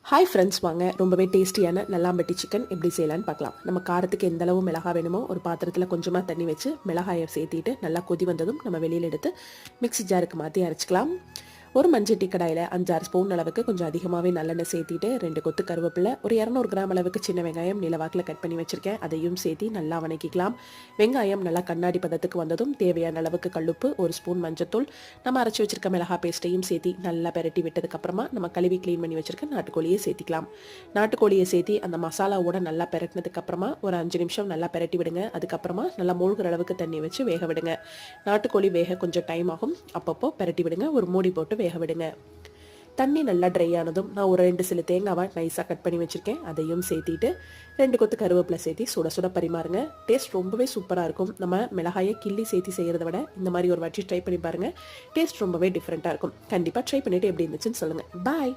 Hi friends, வாங்க ரொம்பவே டேஸ்டியான நல்லாம்பட்டி சிக்கன் எப்படி செய்யலான்னு பார்க்கலாம். நம்ம காரத்துக்கு எந்த அளவு மிளகாய் வேணுமோ ஒரு பாத்திரத்தில் கொஞ்சமாக தண்ணி வச்சு மிளகாயை சேர்த்திட்டு நல்லா கொதி வந்ததும் நம்ம வெளியில் எடுத்து மிக்ஸி ஜாருக்கு மாற்றி அரைச்சிக்கலாம். ஒரு மஞ்சட்டி கடாயில் 5-6 ஸ்பூன் அளவுக்கு கொஞ்சம் அதிகமாகவே நல்லெண்ணெய் சேர்த்திட்டு 2 கொத்து கருவேப்பிலை, ஒரு 200 கிராம் அளவுக்கு சின்ன வெங்காயம் நீளவாக்கில் கட் பண்ணி வச்சுருக்கேன், அதையும் சேர்த்தி நல்லா வணக்கிக்கலாம். வெங்காயம் நல்லா கண்ணாடி பதத்துக்கு வந்ததும் தேவையான அளவுக்கு கல்லுப்பு, 1 ஸ்பூன் மஞ்சத்தூள், நம்ம அரைச்சி வச்சிருக்க மிளகா பேஸ்ட்டையும் சேர்த்தி நல்லா பெரட்டி விட்டதுக்கப்புறமா நம்ம கழுவி க்ளீன் பண்ணி வச்சிருக்க நாட்டுக்கோழியை சேர்த்திக்கலாம். நாட்டுக்கோழியை சேர்த்தி அந்த மசாலாவோட நல்லா பெரட்டினதுக்கப்புறமா ஒரு 5 நிமிஷம் நல்லா பெரட்டி விடுங்க. அதுக்கப்புறமா நல்லா மூழ்கிற அளவுக்கு தண்ணி வச்சு வேக விடுங்க. நாட்டுக்கோழி வேக கொஞ்சம் டைம் ஆகும், அப்பப்போ பெரட்டி விடுங்க. ஒரு மூடி போட்டு வேக விடுங்க. தண்ணி நல்லா ட்ரை ஆனதும் நான் ஒரு 2 சில தேங்காவை நைஸாக கட் பண்ணி வச்சுருக்கேன், அதையும் சேர்த்திட்டு 2 கொத்து கருவேப்பிலை சேர்த்தி சுட சுட பரிமாறுங்க. டேஸ்ட் ரொம்பவே சூப்பராக இருக்கும். நம்ம மிளகாயை கிள்ளி சேர்த்தி செய்கிறத விட இந்த மாதிரி ஒரு வாட்டி ட்ரை பண்ணி பாருங்கள். டேஸ்ட் ரொம்பவே டிஃப்ரெண்ட்டாக இருக்கும். கண்டிப்பாக ட்ரை பண்ணிவிட்டு எப்படி இருந்துச்சுன்னு சொல்லுங்கள். பாய்.